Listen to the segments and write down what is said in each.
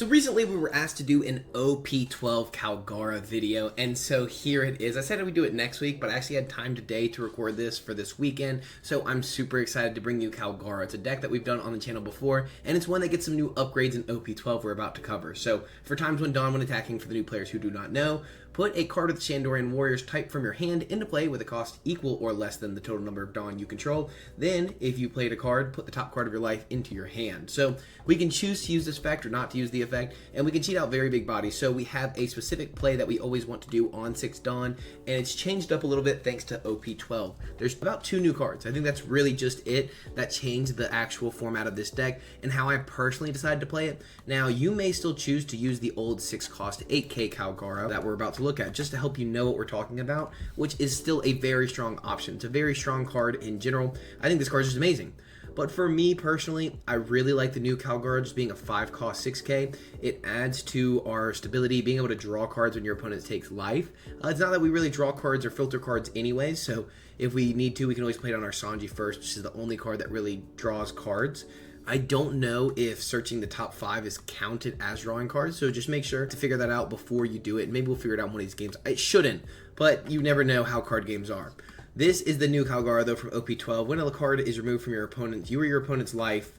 So recently we were asked to do an OP12 Kalgara video, and so here it is. I said we'd do it next week, but I actually had time today to record this for this weekend, so I'm super excited to bring you Kalgara. It's a deck that we've done on the channel before, and it's one that gets some new upgrades in OP12 we're about to cover. So for times when Dawn when attacking, for the new players who do not know, put a card with the Shandorian Warriors type from your hand into play with a cost equal or less than the total number of Dawn you control. Then, if you played a card, put the top card of your life into your hand. So we can choose to use this effect or not to use the effect, and we can cheat out very big bodies. So we have a specific play that we always want to do on 6 Dawn, and it's changed up a little bit thanks to OP12. There's about 2 new cards. I think that's really just it that changed the actual format of this deck and how I personally decided to play it. Now, you may still choose to use the old 6 cost 8k Kalgara that we're about to look at, just to help you know what we're talking about, which is still a very strong option. It's a very strong card in general. I think this card is just amazing. But for me personally, I really like the new Kalgara just being a 5 cost 6k. It adds to our stability, being able to draw cards when your opponent takes life. It's not that we really draw cards or filter cards anyways, so if we need to, we can always play it on our Sanji first, which is the only card that really draws cards. I don't know if searching the top 5 is counted as drawing cards, so just make sure to figure that out before you do it. Maybe we'll figure it out in one of these games. It shouldn't, but you never know how card games are. This is the new Kalgara, though, from OP12. When a card is removed from your opponent, you or your opponent's life,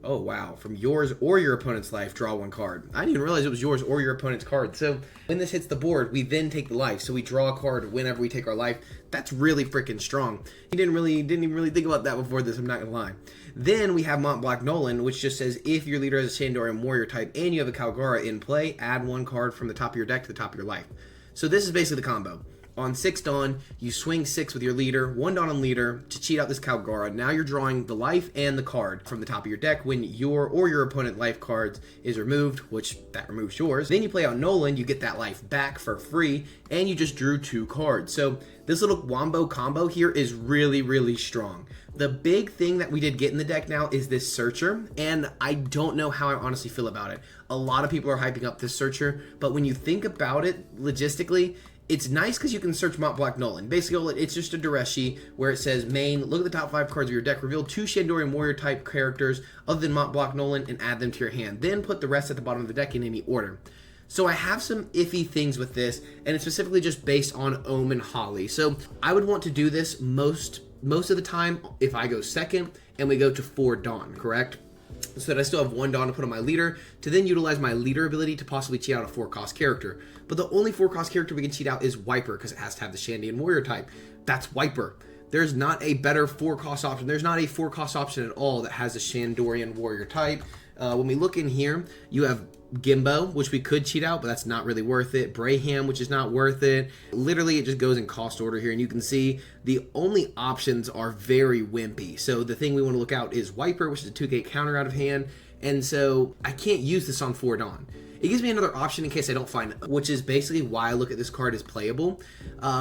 oh wow, from yours or your opponent's life, draw 1 card. I didn't even realize it was yours or your opponent's card. So when this hits the board, we then take the life. So we draw a card whenever we take our life. That's really freaking strong. You didn't even really think about that before this, I'm not gonna lie. Then we have Mont Black Nolan, which just says if your leader has a Shandorian Warrior type and you have a Kalgara in play, add 1 card from the top of your deck to the top of your life. So this is basically the combo. On 6 Dawn, you swing 6 with your leader, 1 Dawn on leader to cheat out this Kalgara. Now you're drawing the life and the card from the top of your deck when your or your opponent life cards is removed, which that removes yours. Then you play out Nolan, you get that life back for free, and you just drew 2 cards. So this little wombo combo here is really, really strong. The big thing that we did get in the deck now is this Searcher, and I don't know how I honestly feel about it. A lot of people are hyping up this Searcher, but when you think about it logistically, it's nice because you can search Mont Black Nolan. Basically, it's just a Dureshi where it says, main, look at the top 5 cards of your deck, reveal 2 Shandorian Warrior type characters other than Mont Black Nolan and add them to your hand. Then put the rest at the bottom of the deck in any order. So I have some iffy things with this, and it's specifically just based on Ohm and Holly. So I would want to do this most of the time if I go second and we go to 4 Dawn, correct? So that I still have 1 Dawn to put on my leader, to then utilize my leader ability to possibly cheat out a 4 cost character. But the only 4 cost character we can cheat out is Wiper, because it has to have the Shandian Warrior type. That's Wiper. There's not a better 4 cost option. There's not a 4 cost option at all that has a Shandorian Warrior type. When we look in here, you have Gimbo, which we could cheat out, but that's not really worth it. Braham, which is not worth it. Literally, it just goes in cost order here, and you can see the only options are very wimpy. So the thing we want to look out is Wiper, which is a 2k counter out of hand, and so I can't use this on 4 Dawn. It gives me another option in case I don't find it, which is basically why I look at this card as playable,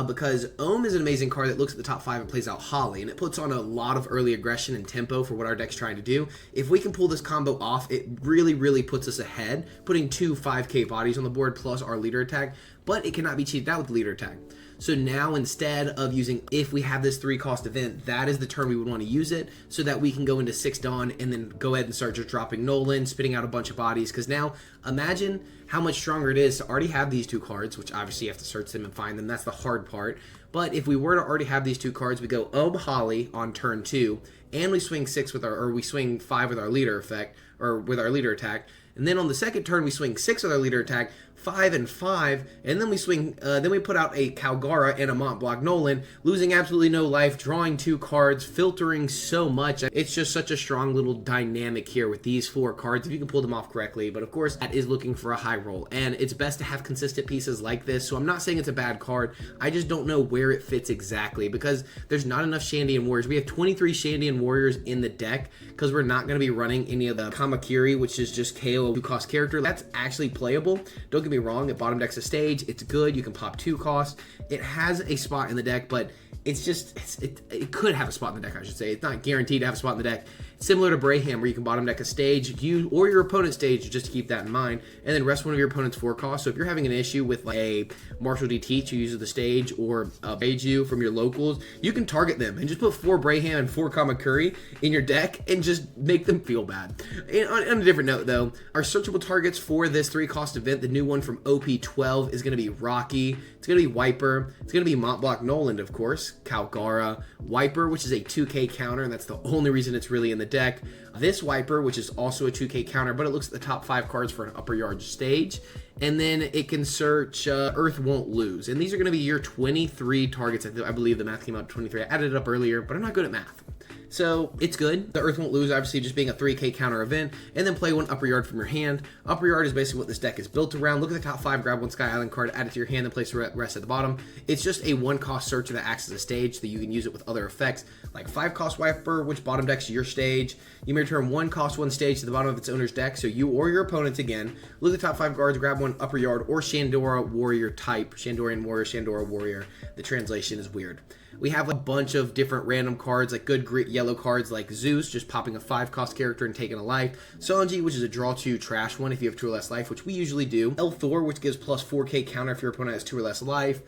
because Ohm is an amazing card that looks at the top 5 and plays out Holly, and it puts on a lot of early aggression and tempo for what our deck's trying to do. If we can pull this combo off, it really, really puts us ahead, putting 2 5k bodies on the board plus our leader attack, but it cannot be cheated out with the leader attack. So now instead of using, if we have this 3 cost event, that is the turn we would want to use it so that we can go into 6 Dawn and then go ahead and start just dropping Nolan, spitting out a bunch of bodies. Because now imagine how much stronger it is to already have these 2 cards, which obviously you have to search them and find them. That's the hard part. But if we were to already have these 2 cards, we go Ohm Holly on turn 2, and we swing 6 with our, or we swing 5 with our leader effect, or with our leader attack. And then on the second turn, we swing 6 with our leader attack, 5 and 5, and then we swing, then we put out a Kalgara and a Mont Black Nolan, losing absolutely no life, drawing 2 cards, filtering so much. It's just such a strong little dynamic here with these 4 cards, if you can pull them off correctly. But of course, that is looking for a high roll, and it's best to have consistent pieces like this. So I'm not saying it's a bad card. I just don't know where it fits exactly, because there's not enough Shandian Warriors. We have 23 Shandian Warriors in the deck, because we're not going to be running any of the Kamakiri, which is just KO 2 cost character. That's actually playable. Don't get me wrong, it bottom decks a stage, it's good, you can pop 2 costs, it has a spot in the deck, but it's just, it could have a spot in the deck, I should say. It's not guaranteed to have a spot in the deck, similar to Braham, where you can bottom deck a stage, you or your opponent's stage, just to keep that in mind, and then rest one of your opponent's 4 costs. So if you're having an issue with like a Marshall D. Teach who uses the stage, or a Beiju from your locals, you can target them and just put 4 Braham and 4 Kamakuri in your deck and just make them feel bad. And on a different note though, our searchable targets for this 3-cost event, the new one from OP12, is going to be Rocky, it's going to be Wiper, it's going to be Montblock Noland, of course, Kalgara, Wiper, which is a 2k counter, and that's the only reason it's really in the deck. This Wiper, which is also a 2k counter, but it looks at the top 5 cards for an upper yard stage. And then it can search Earth Won't Lose. And these are going to be your 23 targets. I believe the math came out 23. I added it up earlier, but I'm not good at math. So it's good. The Earth Won't Lose, obviously, just being a 3k counter event. And then play 1 upper yard from your hand. Upper yard is basically what this deck is built around. Look at the top 5, grab 1 Sky Island card, add it to your hand, and place the rest at the bottom. It's just a 1-cost searcher that acts as a stage, so you can use it with other effects, like 5-cost Wiper, which bottom decks your stage. You may return 1-cost 1 stage to the bottom of its owner's deck, so you or your opponent, again, look at the top 5 cards, grab 1 upper yard, or Shandora Warrior type. Shandorian Warrior, Shandora Warrior. The translation is weird. We have a bunch of different random cards, like good yellow cards like Zeus, just popping a 5-cost character and taking a life. Sanji, which is a draw 2 trash one if you have 2 or less life, which we usually do. El Thor, which gives plus 4k counter if your opponent has 2 or less life.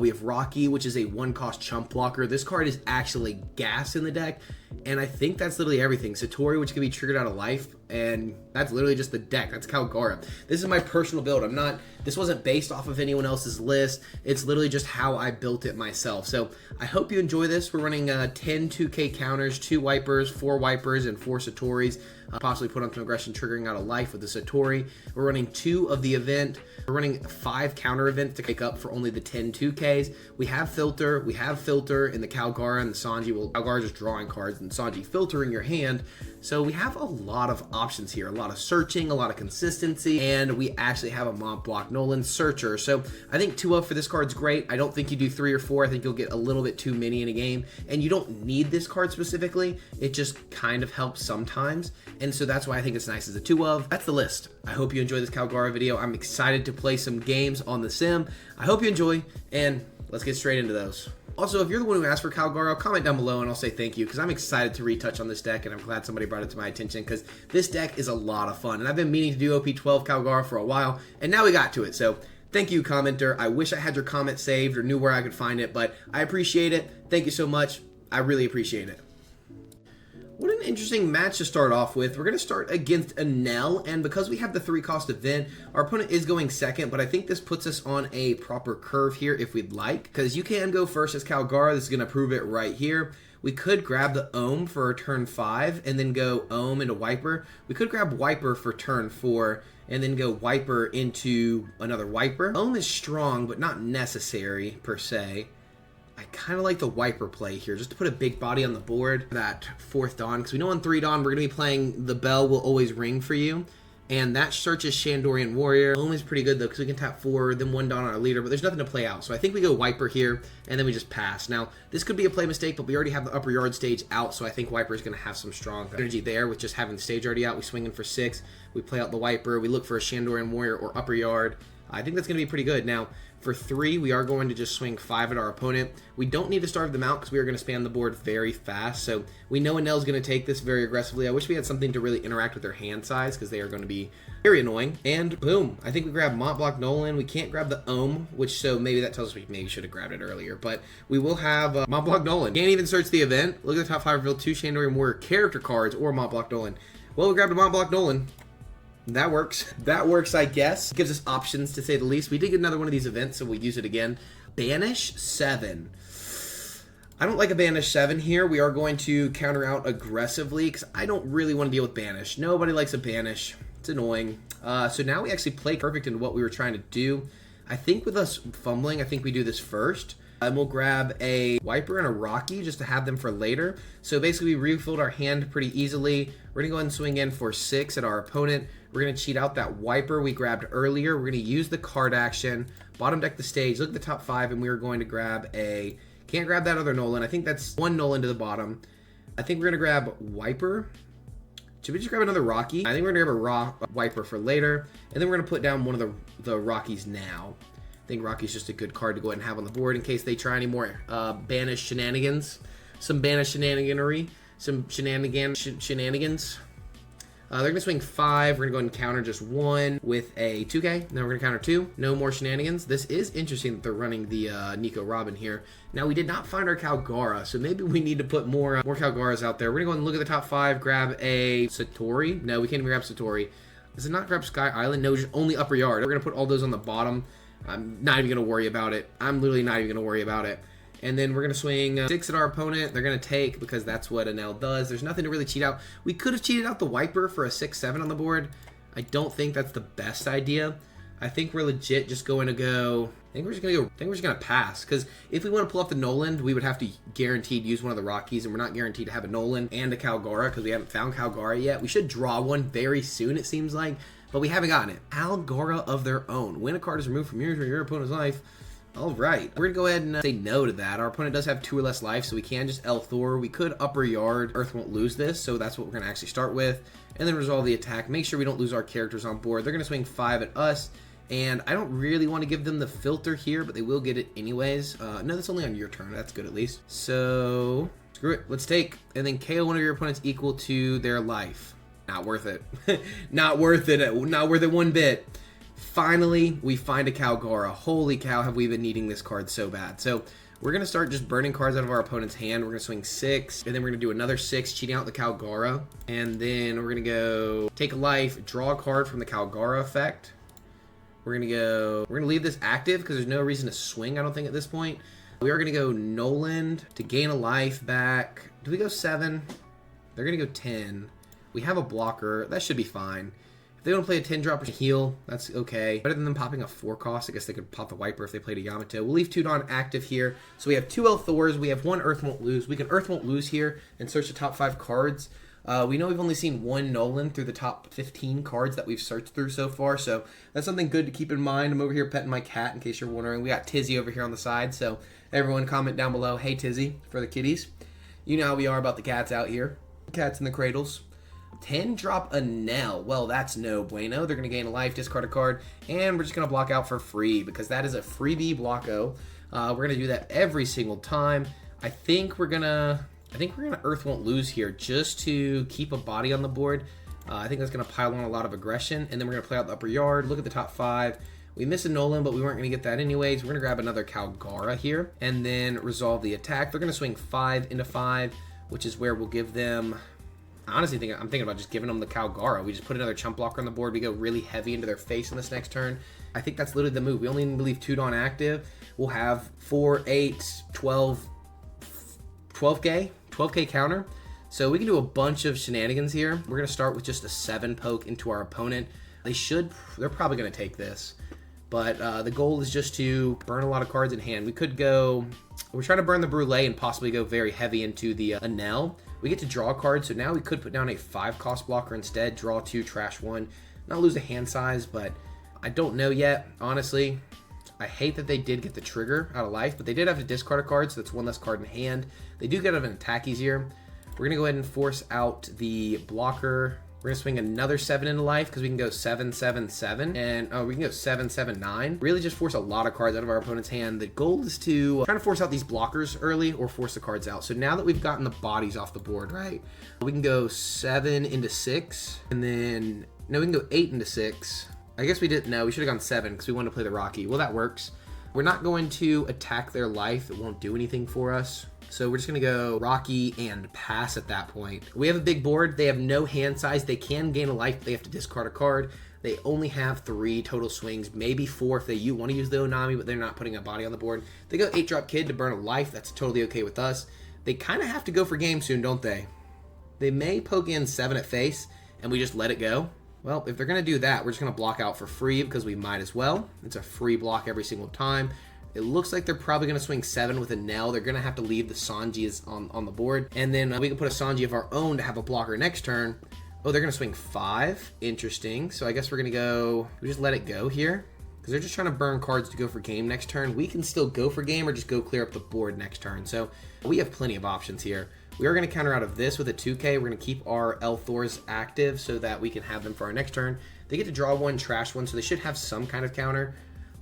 We have Rocky, which is a 1-cost chump blocker. This card is actually gas in the deck, and I think that's literally everything. Satori, which can be triggered out of life, and that's literally just the deck. That's Kalgara. This is my personal build. This wasn't based off of anyone else's list. It's literally just how I built it myself. So I hope you enjoy this. We're running 10 2k counters, 2 Wipers, 4 Wipers, and 4 Satoris. Possibly put on some aggression, triggering out of life with the Satori. We're running 2 of the event. We're running 5 counter events to make up for only the 10 2Ks. We have filter in the Kalgara and the Sanji. Well, Kalgara just drawing cards and Sanji filtering your hand. So we have a lot of options here, a lot of searching, a lot of consistency, and we actually have a Montblock Noland searcher. So I think 2 up for this card's great. I don't think you do 3 or 4. I think you'll get a little bit too many in a game, and you don't need this card specifically. It just kind of helps sometimes, and so that's why I think it's nice as a 2 of. That's the list. I hope you enjoy this Kalgara video. I'm excited to play some games on the sim. I hope you enjoy, and let's get straight into those. Also, if you're the one who asked for Kalgara, comment down below and I'll say thank you, because I'm excited to retouch on this deck, and I'm glad somebody brought it to my attention, because this deck is a lot of fun, and I've been meaning to do OP12 Kalgara for a while, and now we got to it. So thank you, commenter. I wish I had your comment saved or knew where I could find it, but I appreciate it. Thank you so much. I really appreciate it. What an interesting match to start off with. We're going to start against Enel, and because we have the 3-cost event, our opponent is going second, but I think this puts us on a proper curve here if we'd like, because you can go first as Kalgara. This is going to prove it right here. We could grab the Ohm for turn 5 and then go Ohm into Wiper. We could grab Wiper for turn 4 and then go Wiper into another Wiper. Ohm is strong, but not necessary per se. I kind of like the Wiper play here, just to put a big body on the board for that 4th Dawn, because we know on 3 Dawn we're going to be playing The Bell Will Always Ring for You, and that searches Shandorian Warrior. Ohm is pretty good, though, because we can tap 4, then 1 Dawn on our leader, but there's nothing to play out, so I think we go Wiper here, and then we just pass. Now, this could be a play mistake, but we already have the upper yard stage out, so I think Wiper is going to have some strong energy there with just having the stage already out. We swing in for 6, we play out the Wiper, we look for a Shandorian Warrior or upper yard. I think that's going to be pretty good. Now, for 3, we are going to just swing 5 at our opponent. We don't need to starve them out because we are going to span the board very fast. So we know Enel's going to take this very aggressively. I wish we had something to really interact with their hand size, because they are going to be very annoying. And boom, I think we grab Montblock Noland. We can't grab the Ohm, which so maybe that tells us we maybe should have grabbed it earlier. But we will have Montblock Noland. Can't even search the event. Look at the top 5 revealed 2 Shandorian Warrior character cards or Montblock Noland. Well, we grabbed a Montblock Noland. That works. That works, I guess. Gives us options, to say the least. We did get another one of these events, so we'll use it again. Banish 7. I don't like a Banish 7 here. We are going to counter out aggressively, because I don't really want to deal with Banish. Nobody likes a Banish. It's annoying. So now we actually play perfect into what we were trying to do. I think with us fumbling, I think we do this first. And we'll grab a Wiper and a Rocky just to have them for later. So basically we refilled our hand pretty easily. We're going to go ahead and swing in for 6 at our opponent. We're going to cheat out that Wiper we grabbed earlier. We're going to use the card action, bottom deck the stage, look at the top 5, and we are going to grab a... Can't grab that other Nolan. I think that's 1 Nolan to the bottom. I think we're going to grab Wiper. Should we just grab another Rocky? I think we're going to grab a Wiper for later. And then we're going to put down one of the Rockies now. I think Rocky's just a good card to go ahead and have on the board in case they try any more Banish shenanigans. Some Banish shenaniganery. some shenanigans. They're going to swing 5. We're going to go ahead and counter just 1 with a 2K. Then we're going to counter 2. No more shenanigans. This is interesting that they're running the Nico Robin here. Now, we did not find our Kalgara, so maybe we need to put more Kalgaras out there. We're going to go and look at the top 5, grab a Satori. No, we can't even grab Satori. Does it not grab Sky Island? No, just only upper yard. We're going to put all those on the bottom. I'm not even going to worry about it. I'm literally not even going to worry about it. And then we're going to swing 6 at our opponent. They're going to take because that's what Enel does. There's nothing to really cheat out. We could have cheated out the Wiper for a 6-7 on the board. I don't think that's the best idea. I think we're legit just going to go... I think we're just going to pass. Because if we want to pull off the Noland, we would have to guaranteed use one of the Rockies. And we're not guaranteed to have a Noland and a Kalgara because we haven't found Kalgara yet. We should draw one very soon, it seems like. But we haven't gotten it. Kalgara of their own. When a card is removed from yours or your opponent's life... All right, we're gonna go ahead and say no to that. Our opponent does have 2 or less life, so we can just L Thor. We could upper yard. Earth won't lose this, so that's what we're gonna actually start with. And then resolve the attack. Make sure we don't lose our characters on board. They're gonna swing 5 at us, and I don't really want to give them the filter here, but they will get it anyways. No, that's only on your turn. That's good at least. So, screw it. Let's take, and then KO one of your opponents equal to their life. Not worth it. Not worth it. Not worth it one bit. Finally, we find a Kalgara. Holy cow, have we been needing this card so bad. So we're going to start just burning cards out of our opponent's hand. We're going to swing 6, and then we're going to do another 6, cheating out the Kalgara. And then we're going to go take a life, draw a card from the Kalgara effect. We're going to leave this active because there's no reason to swing, I don't think, at this point. We are going to go Noland to gain a life back. Do we go 7? They're going to go 10. We have a blocker. That should be fine. They don't play a 10-drop or heal, that's okay. Better than them popping a 4 cost. I guess they could pop the Wiper if they played a Yamato. We'll leave 2 Dawn active here. So we have 2 L Thors. We have 1 Earth Won't Lose. We can Earth Won't Lose here and search the top 5 cards. We know we've only seen 1 Nolan through the top 15 cards that we've searched through so far. So that's something good to keep in mind. I'm over here petting my cat in case you're wondering. We got Tizzy over here on the side. So everyone comment down below, hey Tizzy, for the kitties. You know how we are about the cats out here. Cats in the cradles. 10-drop Enel. Well, that's no bueno. They're going to gain a life, discard a card, and we're just going to block out for free because that is a freebie blocko. We're going to do that every single time. I think we're going to Earth Won't Lose here just to keep a body on the board. I think that's going to pile on a lot of aggression, and then we're going to play out the upper yard, look at the top 5. We missed a Nolan, but we weren't going to get that anyways. We're going to grab another Kalgara here and then resolve the attack. They're going to swing 5 into 5, which is where we'll give them... Honestly, I'm thinking about just giving them the Kalgara. We just put another chump blocker on the board. We go really heavy into their face in this next turn. I think that's literally the move. We only need to leave 2 Dawn active. We'll have 4, 8, 12, 12k counter. So we can do a bunch of shenanigans here. We're going to start with just a 7 poke into our opponent. They're probably going to take this. But the goal is just to burn a lot of cards in hand. We could go... We're trying to burn the Brûlée and possibly go very heavy into the Enel. We get to draw a card, so now we could put down a 5-cost blocker instead, draw 2, trash 1, not lose a hand size, but I don't know yet, honestly. I hate that they did get the trigger out of life, but they did have to discard a card, so that's 1 less card in hand. They do get out of an attack easier. We're going to go ahead and force out the blocker. We're going to swing another 7 into life because we can go 7, 7, 7. And we can go 7, 7, 9. Really just force a lot of cards out of our opponent's hand. The goal is to try to force out these blockers early or force the cards out. So now that we've gotten the bodies off the board, right? We can go 7 into 6. And then, no, we can go 8 into 6. I guess we didn't know. We should have gone 7 because we wanted to play the Rocky. Well, that works. We're not going to attack their life. It won't do anything for us. So we're just going to go Rocky and pass at that point. We have a big board. They have no hand size. They can gain a life. They have to discard a card. They only have 3 total swings, maybe 4 if they want to use the Onami, but they're not putting a body on the board. They go 8-drop Kid to burn a life. That's totally okay with us. They kind of have to go for game soon, don't they? They may poke in 7 at face, and we just let it go. Well, if they're going to do that, we're just going to block out for free because we might as well. It's a free block every single time. It looks like they're probably going to swing 7 with a Enel. They're going to have to leave the Sanji on the board. And then we can put a Sanji of our own to have a blocker next turn. Oh, they're going to swing 5. Interesting. So I guess we're going to go... We just let it go here. Because they're just trying to burn cards to go for game next turn. We can still go for game or just go clear up the board next turn. So we have plenty of options here. We are going to counter out of this with a 2K. We're going to keep our L Thors active so that we can have them for our next turn. They get to draw 1, trash 1, so they should have some kind of counter.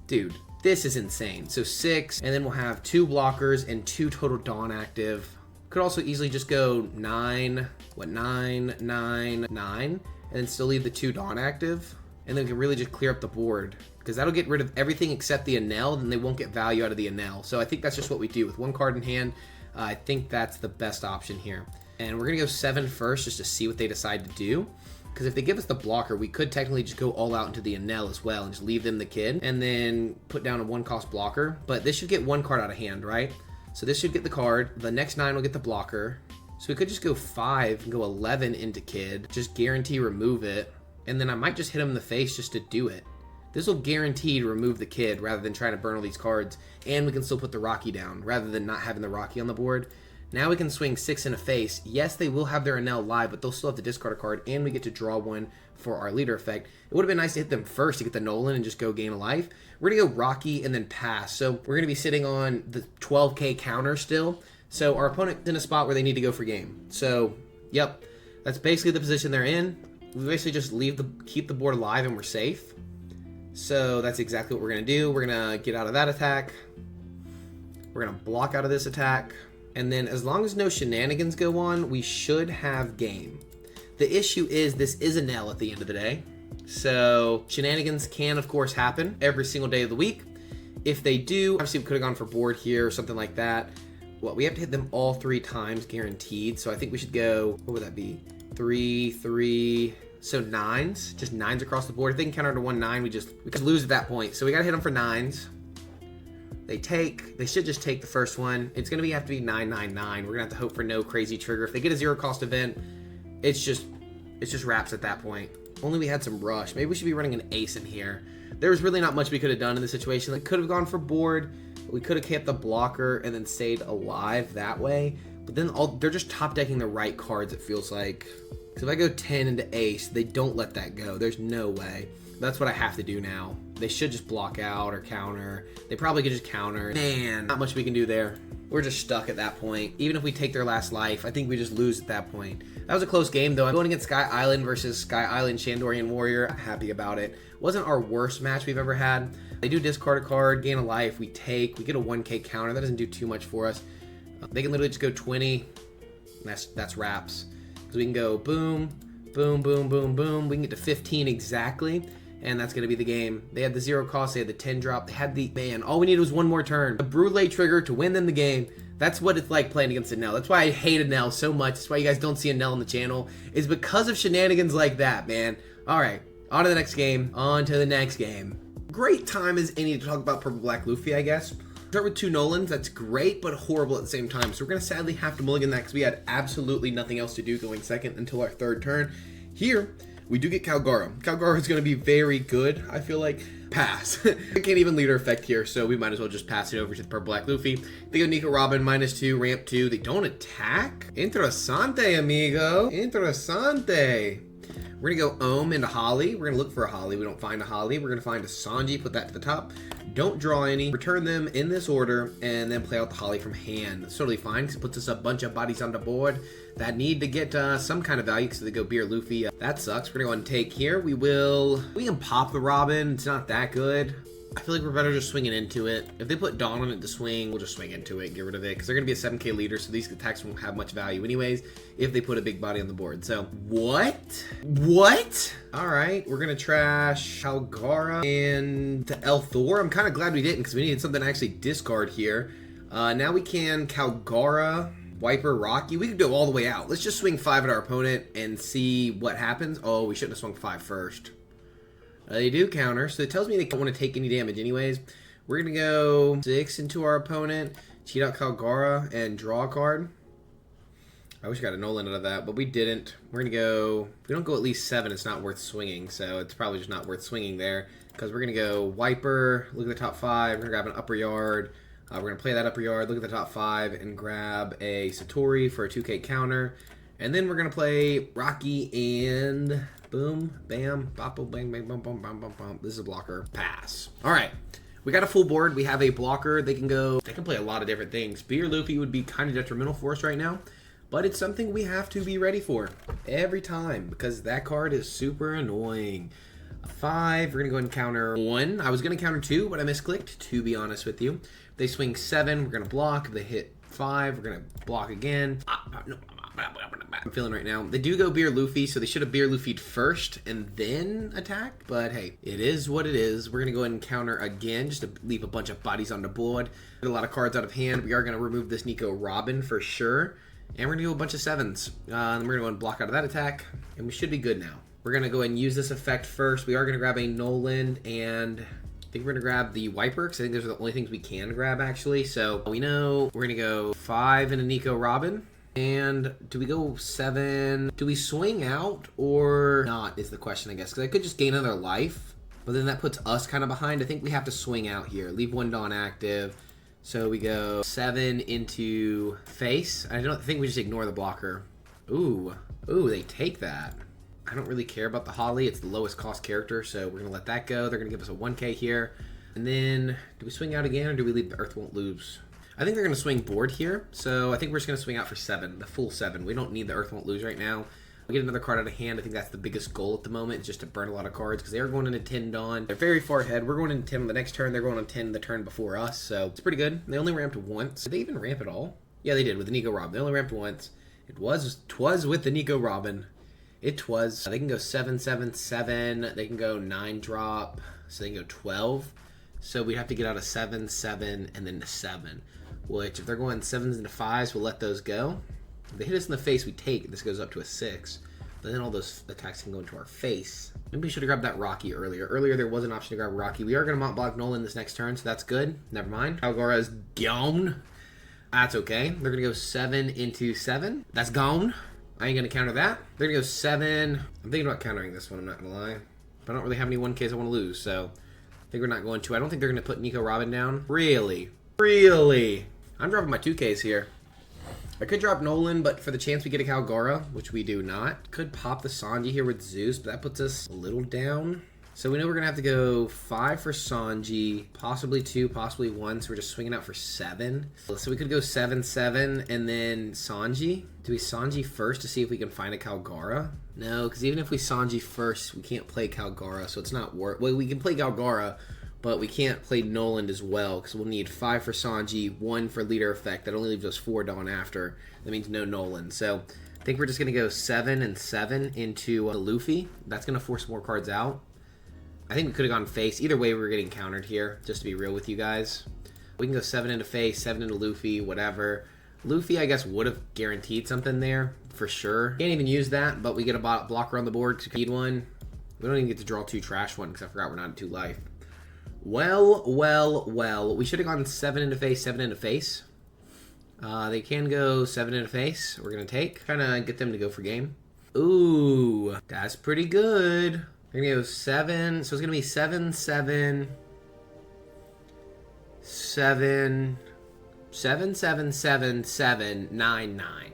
Dude, this is insane. So 6, and then we'll have 2 blockers and 2 total Dawn active. Could also easily just go 9, 9, 9, 9, and then still leave the 2 Dawn active. And then we can really just clear up the board, because that'll get rid of everything except the Enel, then they won't get value out of the Enel. So I think that's just what we do. With 1 card in hand, I think that's the best option here. And we're going to go 7 first just to see what they decide to do. Because if they give us the blocker, we could technically just go all out into the Enel as well and just leave them the kid. And then put down a 1-cost blocker. But this should get 1 card out of hand, right? So this should get the card. The next 9 will get the blocker. So we could just go 5 and go 11 into kid. Just guarantee remove it. And then I might just hit him in the face just to do it. This will guarantee to remove the kid rather than trying to burn all these cards. And we can still put the Rocky down rather than not having the Rocky on the board. Now we can swing 6 in the face. Yes, they will have their Enel live, but they'll still have to discard a card, and we get to draw 1 for our leader effect. It would have been nice to hit them first to get the Nolan and just go gain a life. We're going to go Rocky and then pass. So we're going to be sitting on the 12k counter still. So our opponent's in a spot where they need to go for game. So, yep, that's basically the position they're in. We basically just keep the board alive and we're safe. So that's exactly what we're going to do. We're going to get out of that attack. We're going to block out of this attack. And then as long as no shenanigans go on, we should have game. The issue is this is Enel at the end of the day. So shenanigans can, of course, happen every single day of the week. If they do, obviously we could have gone for board here or something like that. Well, we have to hit them all 3 times guaranteed. So I think we should go, what would that be? 3, 3, so 9s. Just 9s across the board. If they can counter to 1, 9, we could lose at that point. So we got to hit them for 9s. They should just take the first one. It's going to have to be 9, 9, 9. We're going to have to hope for no crazy trigger. If they get a 0-cost event, it's just wraps at that point. Only we had some rush. Maybe we should be running an ace in here. There was really not much we could have done in this situation. They could have gone for board. We could have kept the blocker and then stayed alive that way. But then they're just top decking the right cards, it feels like. Because if I go 10 into ace, they don't let that go. There's no way. That's what I have to do now. They should just block out or counter. They probably could just counter. Man, not much we can do there. We're just stuck at that point. Even if we take their last life, I think we just lose at that point. That was a close game, though. I'm going against Sky Island versus Sky Island Shandorian Warrior. I'm happy about it. Wasn't our worst match we've ever had. They do discard a card, gain a life. We get a 1k counter. That doesn't do too much for us. They can literally just go 20. That's wraps. So we can go boom, boom, boom, boom, boom. We can get to 15 exactly. And that's going to be the game. They had the 0 cost, they had the 10 drop, they had the, man, all we needed was 1 more turn. A Brûlé trigger to win them the game. That's what it's like playing against Enel. That's why I hate Enel so much. That's why you guys don't see Enel on the channel. Is because of shenanigans like that, man. Alright, on to the next game. On to the next game. Great time as any to talk about Purple Black Luffy, I guess. Start with 2 Nolans. That's great, but horrible at the same time. So we're going to sadly have to mulligan that because we had absolutely nothing else to do going second until our 3rd turn. Here, we do get Kalgara. Kalgara is going to be very good, I feel like. Pass. We can't even leader effect here, so we might as well just pass it over to the Purple Black Luffy. They go Nico Robin, -2, ramp 2. They don't attack? Interessante, amigo. Interessante. We're going to go Ohm into Holly. We're going to look for a Holly. We don't find a Holly. We're going to find a Sanji, put that to the top. Don't draw any. Return them in this order, and then play out the Holly from hand. That's totally fine, because it puts us a bunch of bodies on the board that need to get some kind of value, because they go Beer Luffy. That sucks. We're going to go and take here. We can pop the Robin. It's not that good. I feel like we're better just swinging into it. If they put Dawn on it to swing, we'll just swing into it, get rid of it, because they're going to be a 7k leader, so these attacks won't have much value anyways if they put a big body on the board. So, what? Alright, we're going to trash Kalgara and El Thor. I'm kind of glad we didn't, because we needed something to actually discard here. Now we can Kalgara, Wiper, Rocky. We could go all the way out. Let's just swing 5 at our opponent and see what happens. Oh, we shouldn't have swung 5 first. They do counter, so it tells me they don't want to take any damage anyways. We're going to go 6 into our opponent, cheat out Kalgara, and draw a card. I wish I got a Nolan out of that, but we didn't. We're going to go, if we don't go at least 7, it's not worth swinging, so it's probably just not worth swinging there, because we're going to go Wiper, look at the top 5, we're going to grab an upper yard, we're going to play that upper yard, look at the top 5, and grab a Satori for a 2k counter, and then we're going to play Rocky and boom, bam, bop, bang, bang, bum, bum, bum, bum, bum. This is a blocker. Pass. All right. We got a full board. We have a blocker. They can play a lot of different things. Beer Luffy would be kind of detrimental for us right now, but it's something we have to be ready for every time because that card is super annoying. 5, we're going to go ahead and counter 1. I was going to counter 2, but I misclicked, to be honest with you. If they swing 7, we're going to block. If they hit 5. We're gonna block again. I'm feeling right now. They do go Beer Luffy, so they should have Beer Luffy'd first and then attack. But hey, it is what it is. We're gonna go ahead and counter again, just to leave a bunch of bodies on the board. Get a lot of cards out of hand. We are gonna remove this Nico Robin for sure. And we're gonna do a bunch of 7s. And we're gonna go and block out of that attack. And we should be good now. We're gonna go ahead and use this effect first. We are gonna grab a Nolan, and I think we're gonna grab the Wiper, because I think those are the only things we can grab actually. So we know we're gonna go 5 into Nico Robin. And do we go 7? Do we swing out or not is the question, I guess. Because I could just gain another life. But then that puts us kind of behind. I think we have to swing out here. Leave 1 Dawn active. So we go 7 into face. I don't think we just ignore the blocker. Ooh, they take that. I don't really care about the Holly. It's the lowest cost character, so we're going to let that go. They're going to give us a 1k here. And then, do we swing out again, or do we leave the Earth Won't Lose? I think they're going to swing board here, so I think we're just going to swing out for 7, the full 7. We don't need the Earth Won't Lose right now. We get another card out of hand. I think that's the biggest goal at the moment, is just to burn a lot of cards, because they are going into 10 Dawn. They're very far ahead. We're going into 10 on the next turn. They're going on 10 the turn before us, so it's pretty good. They only ramped once. Did they even ramp at all? Yeah, they did with the Nico Robin. They only ramped once. Twas with the Nico Robin. It was. They can go 7, 7, 7. They can go 9 drop. So they can go 12. So we have to get out a 7, 7, and then a 7. Which, if they're going 7s into 5s, we'll let those go. If they hit us in the face, we take. This goes up to a 6. But then all those attacks can go into our face. Maybe we should have grabbed that Rocky earlier. Earlier, there was an option to grab Rocky. We are going to Mont Block Nolan this next turn, so that's good. Never mind. Kalgara is gone. That's okay. They're going to go 7 into 7. That's gone. I ain't going to counter that. They're going to go 7. I'm thinking about countering this one, I'm not going to lie. But I don't really have any 1Ks I want to lose, so I think we're not going to. I don't think they're going to put Nico Robin down. Really? Really? I'm dropping my 2Ks here. I could drop Nolan, but for the chance we get a Kalgara, which we do not. Could pop the Sanji here with Zeus, but that puts us a little down. So we know we're going to have to go 5 for Sanji, possibly 2, possibly 1, so we're just swinging out for 7. So we could go 7, 7, and then Sanji. Do we Sanji first to see if we can find a Kalgara? No, because even if we Sanji first, we can't play Kalgara, so it's not worth. Well, we can play Kalgara, but we can't play Nolan as well, because we'll need 5 for Sanji, 1 for leader effect. That only leaves us 4 Dawn after. That means no Nolan. So I think we're just going to go 7 and 7 into the Luffy. That's going to force more cards out. I think we could have gone face. Either way, we're getting countered here, just to be real with you guys. We can go 7 into face, 7 into Luffy, whatever. Luffy, I guess, would have guaranteed something there, for sure. Can't even use that, but we get a blocker on the board because we need one. We don't even get to draw 2 trash one because I forgot we're not at 2 life. Well. We should have gone 7 into face, 7 into face. They can go 7 into face. We're going to take. Trying to get them to go for game. Ooh, that's pretty good. We're going to go 7. So it's going to be 7, 7, 7, 7, 7, 7, 7, 9, 9.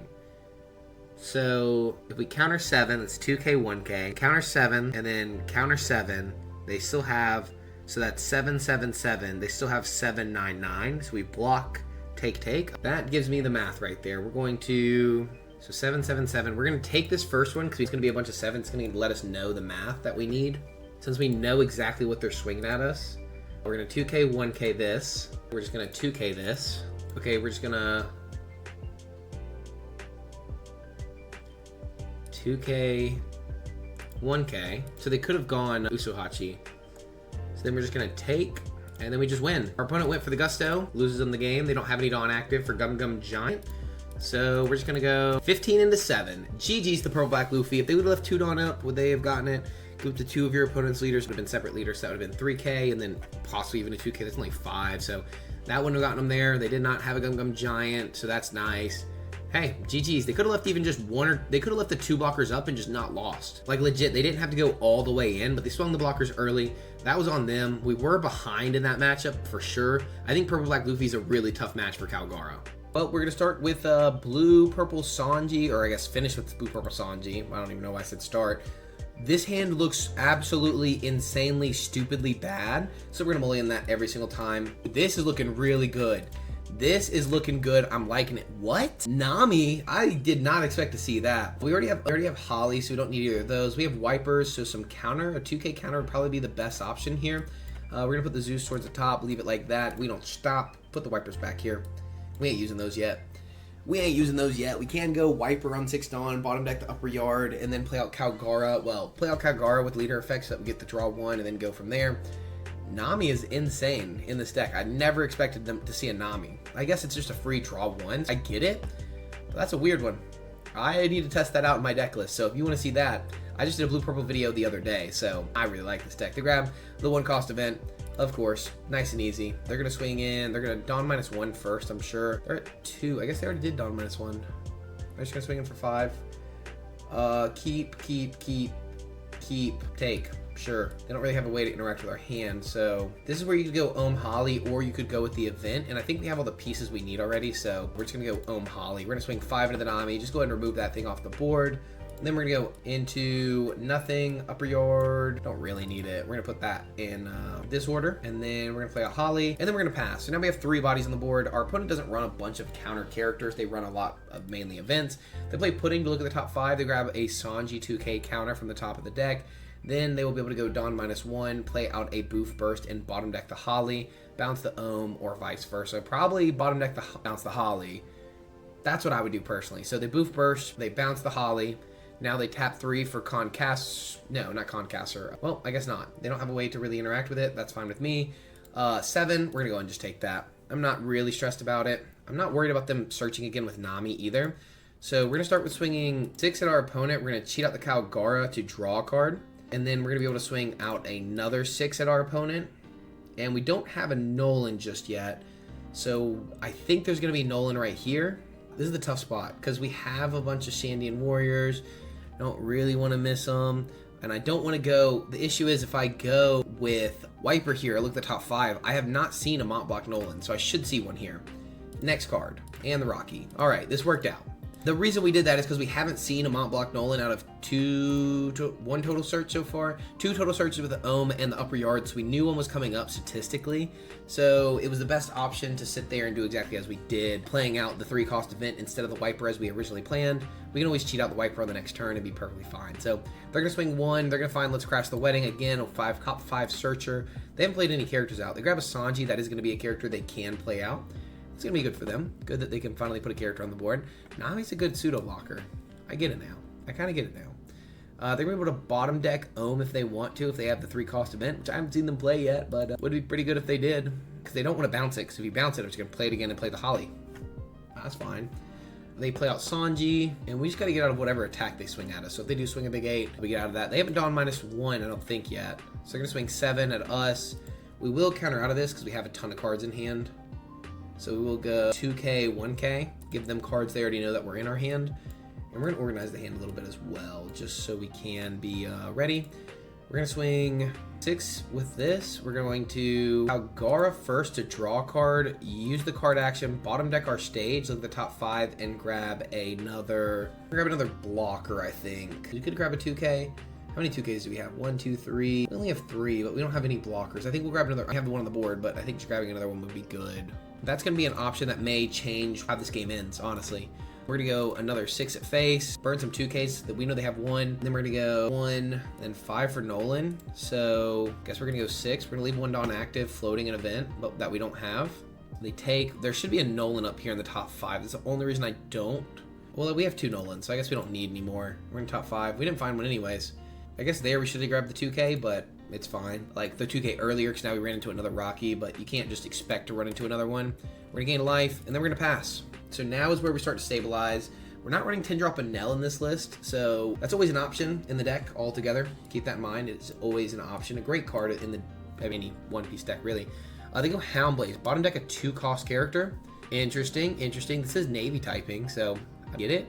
So if we counter 7, it's 2k, 1k. Counter 7, and then counter 7. They still have, so that's 7, 7, 7. They still have 7, 9, 9. So we block, take. That gives me the math right there. We're going to, so 7, 7, 7. We're going to take this first one because it's going to be a bunch of 7s. It's going to let us know the math that we need. Since we know exactly what they're swinging at us, we're going to 2k, 1k this. We're just going to 2k this. Okay, we're just going to 2k, 1k. So they could have gone Usuhachi. So then we're just going to take, and then we just win. Our opponent went for the Gusto, loses them the game. They don't have any Dawn active for Gum Gum Giant. So we're just going to go 15 into 7. GG's the Purple Black Luffy. If they would have left 2 Dawn up, would they have gotten it? Group to 2 of your opponent's leaders would have been separate leaders, so that would have been 3k, and then possibly even a 2k. That's only 5, so that wouldn't have gotten them there. They did not have a Gum Gum Giant, so that's nice. Hey, GG's. They could have left even just 1, or they could have left the 2 blockers up and just not lost. Like, legit, they didn't have to go all the way in, but they swung the blockers early. That was on them. We were behind in that matchup for sure. I think Purple Black Luffy is a really tough match for Kalgara. Well, we're going to start with Blue Purple Sanji, or I guess finish with Blue Purple Sanji. I don't even know why I said start. This hand looks absolutely insanely, stupidly bad, so we're going to mulligan that every single time. This is looking really good. This is looking good. I'm liking it. What? Nami? I did not expect to see that. We already have Holly, so we don't need either of those. We have Wipers, so some counter, a 2k counter would probably be the best option here. We're going to put the Zeus towards the top, leave it like that. We don't stop. Put the Wipers back here. We ain't using those yet. We ain't using those yet. We can go Wiper on 6 Dawn, bottom deck the upper yard, and then play out Kalgara. Well, play out Kalgara with leader effects so that we get the draw 1 and then go from there. Nami is insane in this deck. I never expected them to see a Nami. I guess it's just a free draw 1. I get it, but that's a weird one. I need to test that out in my deck list, so if you want to see that, I just did a blue-purple video the other day, so I really like this deck. They grab the 1-cost event, of course, nice and easy. They're going to swing in. They're going to Dawn -1 first, I'm sure. They're at 2. I guess they already did Dawn -1. They're just going to swing in for 5. Keep, take. Sure. They don't really have a way to interact with our hand, so this is where you could go Holly, or you could go with the event, and I think we have all the pieces we need already, so we're just going to go Holly. We're going to swing 5 into the Nami. Just go ahead and remove that thing off the board. And then we're going to go into nothing, upper yard. Don't really need it. We're going to put that in this order, and then we're going to play out Holly, and then we're going to pass. So now we have 3 bodies on the board. Our opponent doesn't run a bunch of counter characters. They run a lot of mainly events. They play Pudding to look at the top 5. They grab a Sanji 2K counter from the top of the deck. Then they will be able to go Dawn -1, play out a Boof Burst, and bottom deck the Holly, bounce the or vice versa. Probably bottom deck the bounce the Holly. That's what I would do personally. So they Boof Burst, they bounce the Holly. Now they tap 3 for no, not Concaster. Well, I guess not. They don't have a way to really interact with it. That's fine with me. 7, we're gonna go and just take that. I'm not really stressed about it. I'm not worried about them searching again with Nami either. So we're gonna start with swinging 6 at our opponent. We're gonna cheat out the Kalgara to draw a card. And then we're going to be able to swing out another 6 at our opponent. And we don't have a Nolan just yet. So I think there's going to be Nolan right here. This is the tough spot because we have a bunch of Shandian warriors. Don't really want to miss them. And I don't want to go. The issue is if I go with Wiper here, I look at the top 5. I have not seen a Mont Block Nolan. So I should see one here. Next card. And the Rocky. All right, this worked out. The reason we did that is because we haven't seen a Mont Block Nolan out of 1 total search so far. 2 total searches with the Ohm and the upper yard, so we knew one was coming up statistically. So it was the best option to sit there and do exactly as we did, playing out the 3-cost event instead of the Wiper as we originally planned. We can always cheat out the Wiper on the next turn and be perfectly fine. So they're going to swing 1. They're going to find Let's Crash the Wedding again, a 5 searcher. They haven't played any characters out. They grab a Sanji. That is going to be a character they can play out. It's going to be good for them. Good that they can finally put a character on the board. Nami's a good pseudo blocker. I get it now. I kind of get it now. They're going to be able to bottom deck Ohm if they want to, if they have the 3-cost event, which I haven't seen them play yet, but would be pretty good if they did. Because they don't want to bounce it, because if you bounce it, I'm just going to play it again and play the Holly. That's fine. They play out Sanji, and we just got to get out of whatever attack they swing at us. So if they do swing a big 8, we get out of that. They haven't Dawn -1, I don't think, yet. So they're going to swing 7 at us. We will counter out of this, because we have a ton of cards in hand. So we will go 2K, 1K, give them cards they already know that we're in our hand. And we're going to organize the hand a little bit as well, just so we can be ready. We're going to swing 6 with this. We're going to Kalgara first to draw a card, use the card action, bottom deck our stage, look at the top 5, and grab another blocker, I think. You could grab a 2K. How many 2Ks do we have? 1, 2, 3. We only have 3, but we don't have any blockers. I think we'll grab another. I have the one on the board, but I think just grabbing another one would be good. That's going to be an option that may change how this game ends, honestly. We're going to go another 6 at face, burn some 2Ks that we know they have 1. Then we're going to go 1 and 5 for Nolan. So I guess we're going to go 6. We're going to leave 1 Dawn active, floating an event, but that we don't have. They take, there should be a Nolan up here in the top 5. That's the only reason I don't. Well, we have 2 Nolans, so I guess we don't need any more. We're in top 5. We didn't find one anyways. I guess there we should have grabbed the 2K, but it's fine. Like the 2K earlier, because now we ran into another Rocky, but you can't just expect to run into another one. We're gonna gain life, and then we're gonna pass. So now is where we start to stabilize. We're not running 10-drop Enel in this list, so that's always an option in the deck altogether. Keep that in mind. It's always an option. A great card in any one-piece deck, really. They go Houndblaze. Bottom deck a 2-cost character. Interesting. This is Navy typing, so I get it.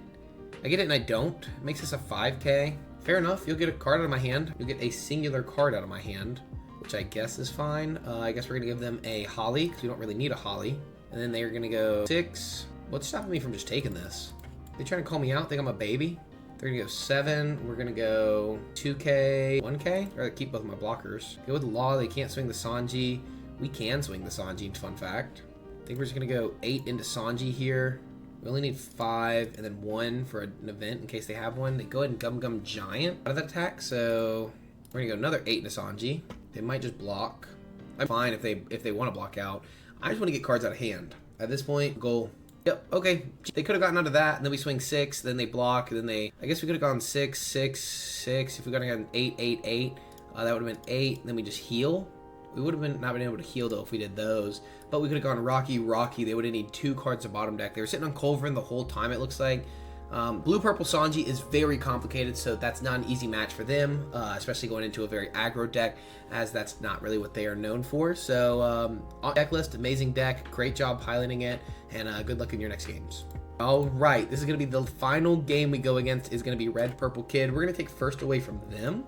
I get it and I don't. It makes this a 5K. Fair enough. You'll get a card out of my hand. You'll get a singular card out of my hand, which I guess is fine. I guess we're going to give them a Holly, because we don't really need a Holly. And then they're going to go 6. What's stopping me from just taking this? They trying to call me out? Think I'm a baby? They're going to go 7. We're going to go 2K, 1K. Or keep both my blockers. Go with Law. They can't swing the Sanji. We can swing the Sanji, fun fact. I think we're just going to go 8 into Sanji here. We only need 5 and then 1 for an event in case they have one. They go ahead and Gum Giant out of that attack. So we're going to go another 8 into Sanji. They might just block. I'm fine if they want to block out. I just want to get cards out of hand. At this point, goal Yep, okay. They could have gotten onto that, and then we swing 6, then they block, and then they... I guess we could have gone 6, 6, 6. If we could have gone 8, 8, 8, that would have been 8, and then we just heal. We would have not been able to heal, though, if we did those. But we could have gone Rocky, Rocky. They would have needed 2 cards to bottom deck. They were sitting on Culverin the whole time, it looks like. Blue-purple Sanji is very complicated, so that's not an easy match for them, especially going into a very aggro deck, as that's not really what they are known for. So, deck list, amazing deck, great job piloting it, and good luck in your next games. All right, this is going to be the final game we go against is going to be Red Purple Kid. We're going to take first away from them.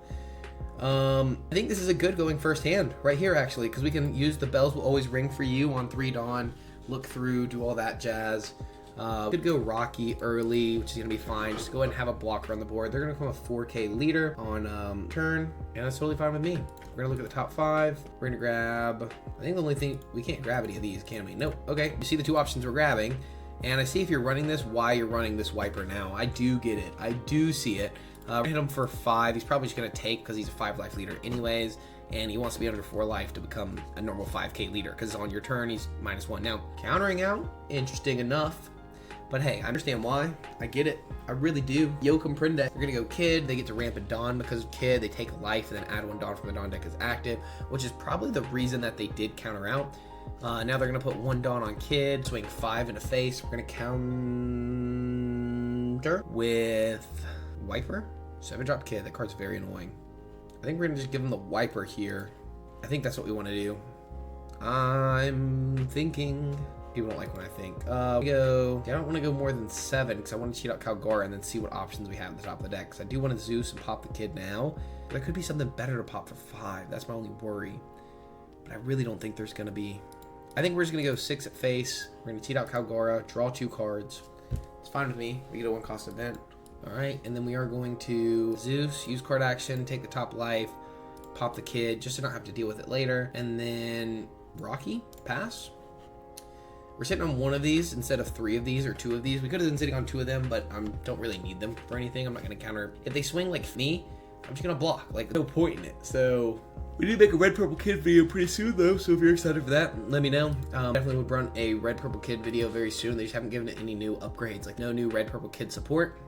I think this is a good going first hand right here, actually, because we can use the bells will always ring for you on 3 Dawn, look through, do all that jazz. Could go Rocky early, which is going to be fine. Just go ahead and have a blocker on the board. They're going to come a 4K leader on turn, and that's totally fine with me. We're going to look at the top 5. We're going to grab... I think the only thing... We can't grab any of these, can we? Nope. Okay, you see the 2 options we're grabbing, and I see if you're running this, why you're running this Wiper now. I do get it. I do see it. Hit him for 5. He's probably just going to take because he's a 5 life leader anyways, and he wants to be under 4 life to become a normal 5K leader because on your turn, he's -1. Now, countering out, interesting enough. But hey, I understand why. I get it. I really do. Yo comprende. They're gonna go Kid. They get to ramp a Dawn because of Kid. They take a life and then add 1 Dawn from the Dawn deck as active, which is probably the reason that they did counter out. Now they're gonna put 1 Dawn on Kid, swing 5 into face. We're gonna counter with Wiper. 7-drop Kid. That card's very annoying. I think we're gonna just give them the Wiper here. I think that's what we want to do. I'm thinking... People don't like when I think. I don't want to go more than 7 because I want to cheat out Kalgara and then see what options we have at the top of the deck. Because I do want to Zeus and pop the Kid now. But there could be something better to pop for 5. That's my only worry. But I really don't think there's going to be. I think we're just going to go 6 at face. We're going to cheat out Kalgara, draw 2 cards. It's fine with me. We get a 1-cost event. Alright, and then we are going to Zeus, use card action, take the top life, pop the Kid just to not have to deal with it later. And then Rocky, pass. We're sitting on 1 of these instead of 3 of these or 2 of these. We could have been sitting on 2 of them, but I don't really need them for anything. I'm not going to counter. If they swing like me, I'm just going to block. Like, no point in it. So, we need to make a Red Purple Kid video pretty soon, though. So, if you're excited for that, let me know. Definitely would run a Red Purple Kid video very soon. They just haven't given it any new upgrades. Like, no new Red Purple Kid support.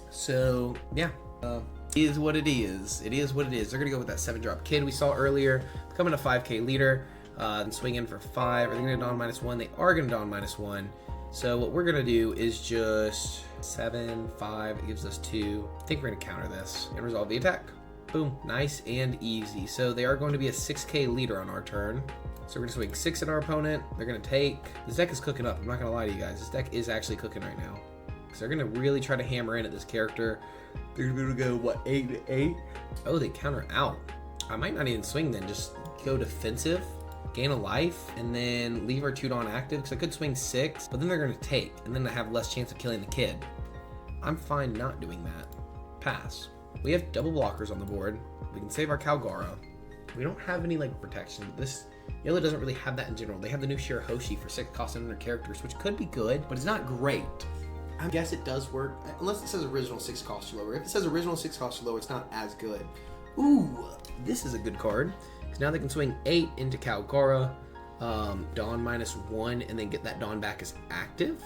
So, yeah. It is what it is. It is what it is. They're going to go with that 7-drop Kid we saw earlier. Becoming a 5K leader. And swing in for 5. Are they going to Dawn -1? They are going to Dawn -1. So what we're going to do is just 7, 5. It gives us 2. I think we're going to counter this and resolve the attack. Boom. Nice and easy. So they are going to be a 6K leader on our turn. So we're going to swing 6 at our opponent. They're going to take... This deck is cooking up. I'm not going to lie to you guys. This deck is actually cooking right now. Because they're going to really try to hammer in at this character. They're going to be able to go, what, 8 to 8? Oh, they counter out. I might not even swing then. Just go defensive. Gain a life, and then leave our 2 Dawn active, because I could swing 6, but then they're going to take, and then I have less chance of killing the Kid. I'm fine not doing that. Pass. We have double blockers on the board. We can save our Kalgara. We don't have any, like, protection. This Yellow doesn't really have that in general. They have the new Shirahoshi for 6 cost under characters, which could be good, but it's not great. I guess it does work, unless it says original 6 cost or lower. If it says original 6 cost or lower, it's not as good. Ooh, this is a good card. Because now they can swing 8 into Kalgara, Dawn -1, and then get that Dawn back as active.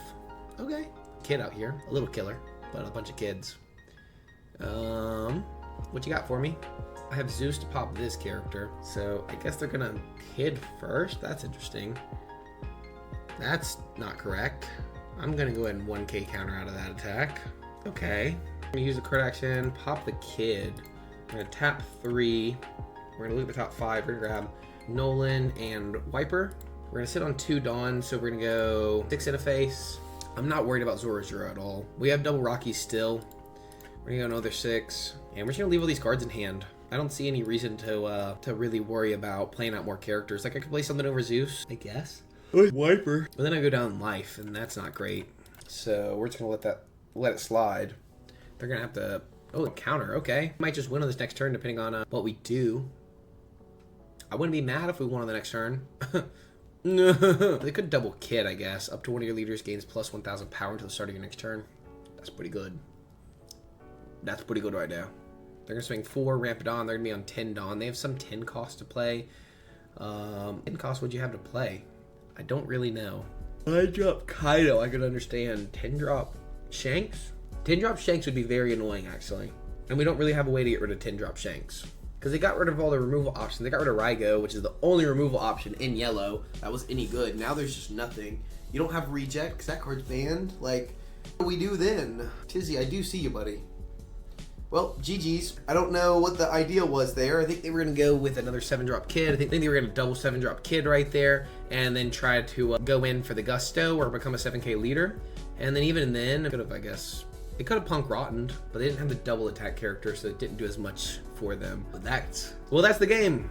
Okay. Kid out here. A little killer, but a bunch of kids. What you got for me? I have Zeus to pop this character, so I guess they're going to Kid first. That's interesting. That's not correct. I'm going to go ahead and 1K counter out of that attack. Okay. I'm going to use the card action, pop the Kid. I'm going to tap 3. We're going to loot the top 5. We're going to grab Nolan and Wiper. We're going to sit on 2 Dawn, so we're going to go 6 in a face. I'm not worried about Zoro at all. We have double Rockies still. We're going to go another 6. And we're just going to leave all these cards in hand. I don't see any reason to really worry about playing out more characters. Like, I could play something over Zeus, I guess. Wiper. But then I go down life, and that's not great. So we're just going to let it slide. They're going to have to... Oh, counter. Okay. Might just win on this next turn, depending on what we do. I wouldn't be mad if we won on the next turn. No. They could double Kid, I guess. Up to one of your leaders gains plus 1,000 power until the start of your next turn. That's pretty good. That's pretty good right now. They're going to swing 4, ramp it on. They're going to be on 10 Dawn. They have some 10 cost to play. 10 cost would you have to play? I don't really know. 9 drop Kaido, I could understand. 10 drop Shanks? 10 drop Shanks would be very annoying, actually. And we don't really have a way to get rid of 10 drop Shanks. Because they got rid of all the removal options. They got rid of Raigo, which is the only removal option in yellow that was any good. Now there's just nothing. You don't have reject because that card's banned. Like, what do we do then? Tizzy, I do see you, buddy. Well, GG's. I don't know what the idea was there. I think they were going to go with another 7-drop Kid. I think they were going to double 7-drop Kid right there and then try to go in for the Gusto or become a 7k leader. And then even then, it could have, I guess, it could have Punk Rottened, but they didn't have the double attack character, so it didn't do as much for them. But that's the game.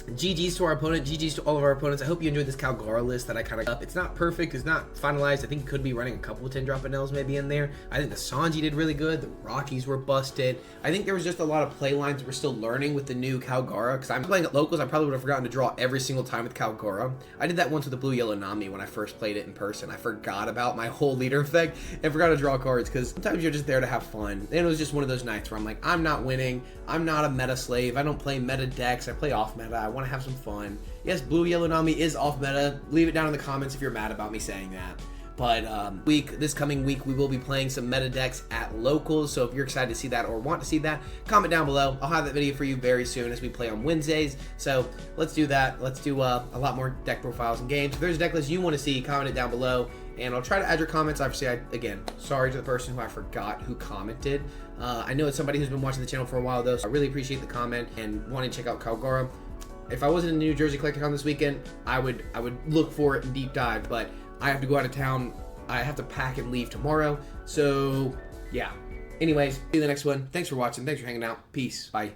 GG's to our opponent, GG's to all of our opponents. I hope you enjoyed this Kalgara list that I kind of up. It's not perfect, it's not finalized. I think it could be running a couple of 10-drop Enels maybe in there. I think the Sanji did really good. The Rockies were busted. I think there was just a lot of play lines we're still learning with the new Kalgara, because I'm playing at locals. I probably would have forgotten to draw every single time with Kalgara. I did that once with the blue-yellow Nami when I first played it in person. I forgot about my whole leader effect and forgot to draw cards, because sometimes you're just there to have fun. And it was just one of those nights where I'm like, I'm not winning. I'm not a meta slave. I don't play meta decks. I play off meta. I want to have some fun. Yes, Blue Yellow Nami is off meta. Leave it down in the comments if you're mad about me saying that. But this coming week, we will be playing some meta decks at locals. So if you're excited to see that or want to see that, comment down below. I'll have that video for you very soon as we play on Wednesdays. So let's do that. Let's do a lot more deck profiles and games. If there's a deck list you want to see, comment it down below. And I'll try to add your comments. Obviously, again, sorry to the person who I forgot who commented. I know it's somebody who's been watching the channel for a while, though, so I really appreciate the comment and wanting to check out Kalgara. If I wasn't in the New Jersey Collecticon this weekend, I would look for it and deep dive, but I have to go out of town. I have to pack and leave tomorrow. So, yeah. Anyways, see you in the next one. Thanks for watching. Thanks for hanging out. Peace. Bye.